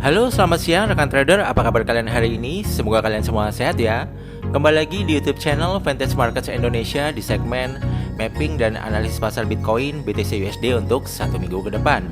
Halo, selamat siang rekan trader. Apa kabar kalian hari ini? Semoga kalian semua sehat ya. Kembali lagi di YouTube channel Vantage Markets Indonesia di segmen mapping dan analisis pasar Bitcoin BTC USD untuk satu minggu ke depan.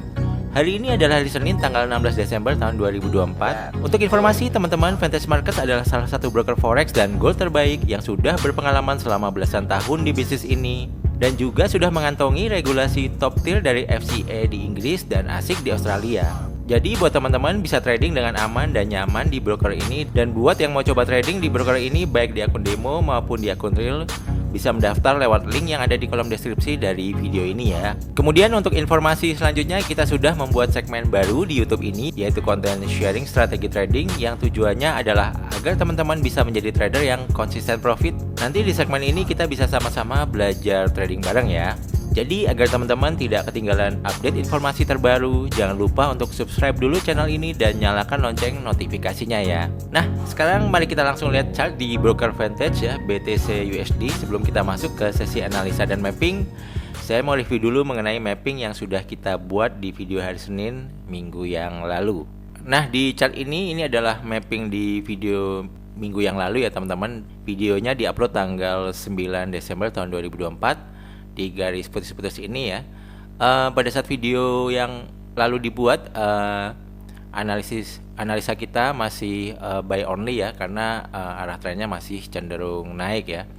Hari ini adalah hari Senin tanggal 16 Desember tahun 2024. Untuk informasi, teman-teman, Vantage Markets adalah salah satu broker forex dan gold terbaik yang sudah berpengalaman selama belasan tahun di bisnis ini dan juga sudah mengantongi regulasi top tier dari FCA di Inggris dan ASIC di Australia. Jadi buat teman-teman bisa trading dengan aman dan nyaman di broker ini. Dan buat yang mau coba trading di broker ini baik di akun demo maupun di akun real, bisa mendaftar lewat link yang ada di kolom deskripsi dari video ini ya. Kemudian untuk informasi selanjutnya, kita sudah membuat segmen baru di YouTube ini, yaitu konten sharing strategi trading yang tujuannya adalah agar teman-teman bisa menjadi trader yang konsisten profit. Nanti di segmen ini kita bisa sama-sama belajar trading bareng ya. Jadi agar teman-teman tidak ketinggalan update informasi terbaru, jangan lupa untuk subscribe dulu channel ini dan nyalakan lonceng notifikasinya ya. Nah, sekarang mari kita langsung lihat chart di broker Vantage ya, BTC USD. Sebelum kita masuk ke sesi analisa dan mapping, saya mau review dulu mengenai mapping yang sudah kita buat di video hari Senin minggu yang lalu. Nah, di chart ini adalah mapping di video minggu yang lalu ya teman-teman. Videonya diupload tanggal 9 Desember tahun 2024 di garis putus-putus ini ya. Pada saat video yang lalu dibuat, analisa kita masih buy only ya, karena arah trennya masih cenderung naik ya.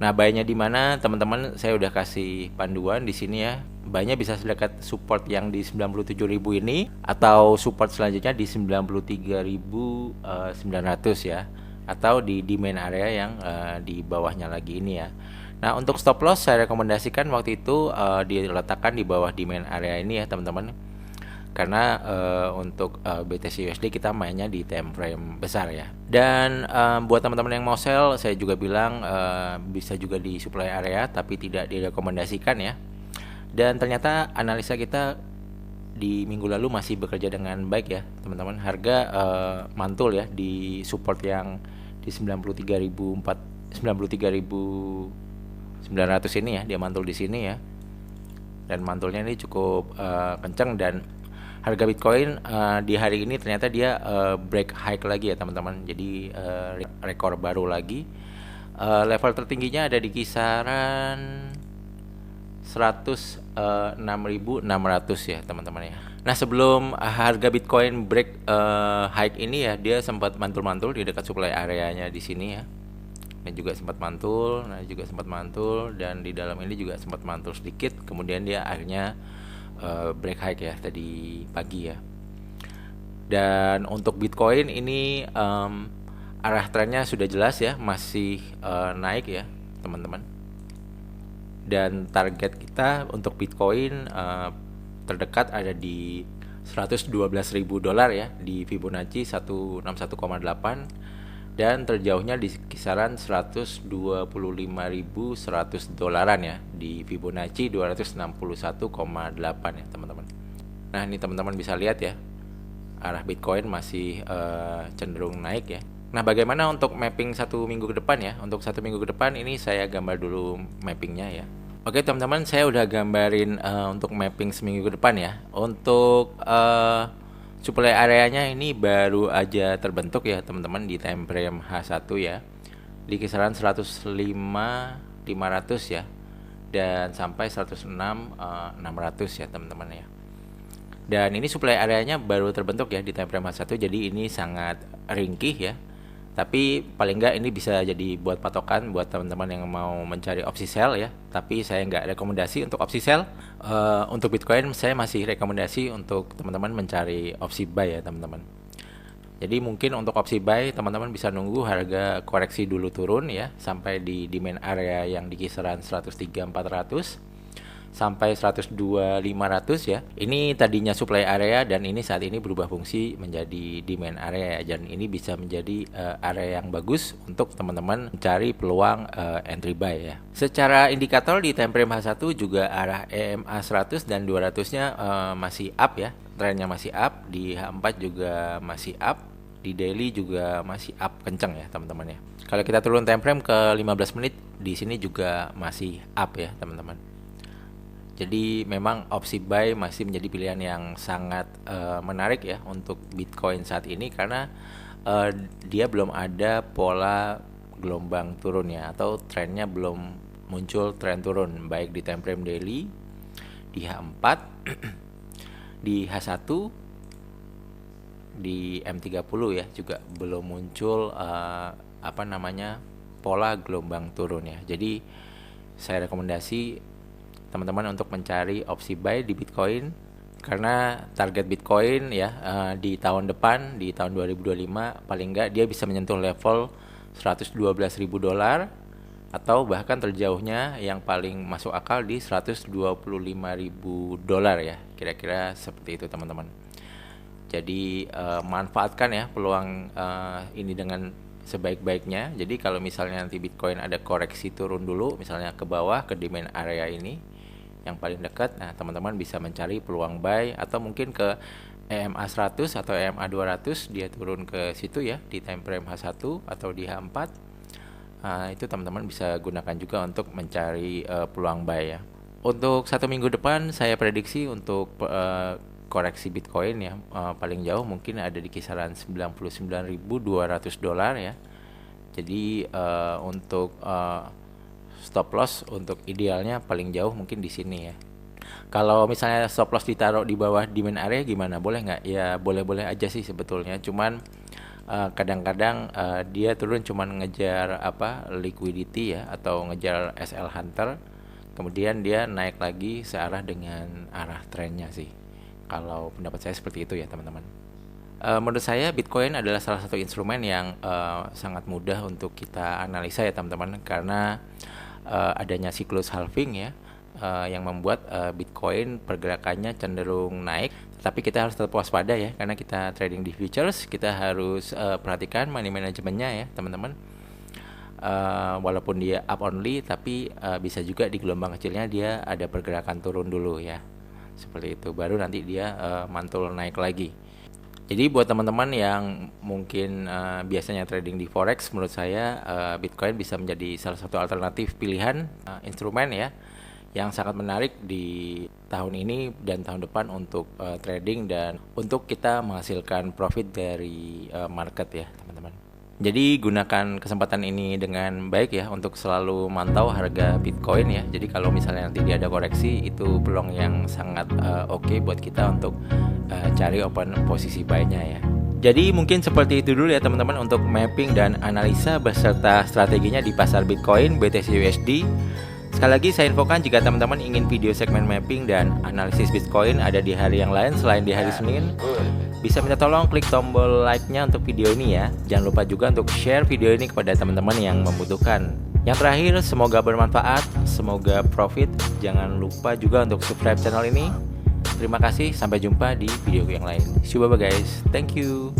Nah, buy-nya di mana teman-teman? Saya udah kasih panduan di sini ya. Buy-nya bisa dekat support yang di 97.000 ini atau support selanjutnya di 93.900 ya, atau di demand area yang di bawahnya lagi ini ya. Nah, untuk stop loss saya rekomendasikan waktu itu diletakkan di bawah demand area ini ya teman-teman. Karena untuk BTC USD kita mainnya di time frame besar ya. Dan buat teman-teman yang mau sell, saya juga bilang bisa juga di supply area tapi tidak direkomendasikan ya. Dan ternyata analisa kita di minggu lalu masih bekerja dengan baik ya teman-teman. Harga mantul ya di support yang di 93.900 ini ya, dia mantul di sini ya. Dan mantulnya ini cukup kencang, dan harga Bitcoin di hari ini ternyata dia break high lagi ya teman-teman. Jadi rekor baru lagi. Level tertingginya ada di kisaran 106.600 ya teman-teman ya. Nah, sebelum harga Bitcoin break high ini ya, dia sempat mantul-mantul di dekat supply areanya di sini ya. Dan juga sempat mantul, dan di dalam ini juga sempat mantul sedikit. Kemudian dia akhirnya break high ya tadi pagi ya. Dan untuk Bitcoin ini arah trennya sudah jelas ya, masih naik ya teman-teman. Dan target kita untuk Bitcoin terdekat ada di $112.000 ya di Fibonacci 161,8, dan terjauhnya di kisaran $125.100 ya di Fibonacci 261,8 ya teman-teman. Nah, ini teman-teman bisa lihat ya, arah Bitcoin masih cenderung naik ya. Nah, bagaimana untuk mapping satu minggu ke depan ya? Untuk satu minggu ke depan ini saya gambar dulu mappingnya ya. Oke teman-teman, saya udah gambarin untuk mapping seminggu ke depan ya. Untuk supply areanya ini baru aja terbentuk ya teman-teman di time frame H1 ya, di kisaran 105.500 ya, dan sampai 106.600 ya teman-teman ya. Dan ini supply areanya baru terbentuk ya di time frame H1, jadi ini sangat ringkih ya. Tapi paling enggak ini bisa jadi buat patokan buat teman-teman yang mau mencari opsi sell ya. Tapi saya nggak rekomendasi untuk opsi sell. Untuk Bitcoin saya masih rekomendasi untuk teman-teman mencari opsi buy ya teman-teman. Jadi mungkin untuk opsi buy teman-teman bisa nunggu harga koreksi dulu turun ya, sampai di demand area yang di kisaran 103.400 sampai 102.500 ya. Ini tadinya supply area dan ini saat ini berubah fungsi menjadi demand area, dan ini bisa menjadi area yang bagus untuk teman-teman mencari peluang entry buy ya. Secara indikator di time frame H1 juga arah EMA 100 dan 200-nya masih up ya. Trennya masih up, di H4 juga masih up, di daily juga masih up kenceng ya teman-teman ya. Kalau kita turun time frame ke 15 menit, di sini juga masih up ya teman-teman. Jadi memang opsi buy masih menjadi pilihan yang sangat menarik ya untuk Bitcoin saat ini, karena dia belum ada pola gelombang turun ya, atau trennya belum muncul tren turun baik di time frame daily, di H4, di H1, di M30 ya, juga belum muncul pola gelombang turun ya. Jadi saya rekomendasi teman-teman untuk mencari opsi buy di Bitcoin, karena target Bitcoin ya di tahun depan, di tahun 2025 paling enggak dia bisa menyentuh level $112.000, atau bahkan terjauhnya yang paling masuk akal di $125.000 ya. Kira-kira seperti itu teman-teman. Jadi manfaatkan ya peluang ini dengan sebaik-baiknya. Jadi kalau misalnya nanti Bitcoin ada koreksi turun dulu, misalnya ke bawah ke demand area ini yang paling dekat, nah teman-teman bisa mencari peluang buy, atau mungkin ke EMA 100 atau EMA 200, dia turun ke situ ya di time frame H1 atau di H4. Itu teman-teman bisa gunakan juga untuk mencari peluang buy ya. Untuk 1 minggu depan saya prediksi untuk koreksi Bitcoin ya paling jauh mungkin ada di kisaran $99.200 ya. Jadi untuk stop loss untuk idealnya paling jauh mungkin di sini ya. Kalau misalnya stop loss ditaruh di bawah demand area gimana? Boleh nggak? Ya boleh-boleh aja sih sebetulnya. Cuman kadang-kadang dia turun cuman ngejar liquidity ya, atau ngejar SL Hunter. Kemudian dia naik lagi searah dengan arah trennya sih. Kalau pendapat saya seperti itu ya teman-teman. Menurut saya Bitcoin adalah salah satu instrumen yang sangat mudah untuk kita analisa ya teman-teman, karena adanya siklus halving ya yang membuat Bitcoin pergerakannya cenderung naik. Tapi kita harus tetap waspada ya, karena kita trading di futures, kita harus perhatikan money managementnya ya teman-teman. Walaupun dia up only, tapi bisa juga di gelombang kecilnya dia ada pergerakan turun dulu ya. Seperti itu, baru nanti dia mantul naik lagi. Jadi buat teman-teman yang mungkin biasanya trading di forex, menurut saya Bitcoin bisa menjadi salah satu alternatif pilihan instrumen ya, yang sangat menarik di tahun ini dan tahun depan untuk trading dan untuk kita menghasilkan profit dari market ya teman-teman. Jadi gunakan kesempatan ini dengan baik ya untuk selalu mantau harga Bitcoin ya. Jadi kalau misalnya nanti dia ada koreksi, itu peluang yang sangat oke buat kita untuk cari open posisi buy-nya ya. Jadi mungkin seperti itu dulu ya teman-teman untuk mapping dan analisa beserta strateginya di pasar Bitcoin BTC USD. Sekali lagi saya infokan, jika teman-teman ingin video segmen mapping dan analisis Bitcoin ada di hari yang lain selain di hari Senin, bisa minta tolong klik tombol like-nya untuk video ini ya. Jangan lupa juga untuk share video ini kepada teman-teman yang membutuhkan. Yang terakhir, semoga bermanfaat, semoga profit. Jangan lupa juga untuk subscribe channel ini. Terima kasih, sampai jumpa di video yang lain. See you, bye guys. Thank you.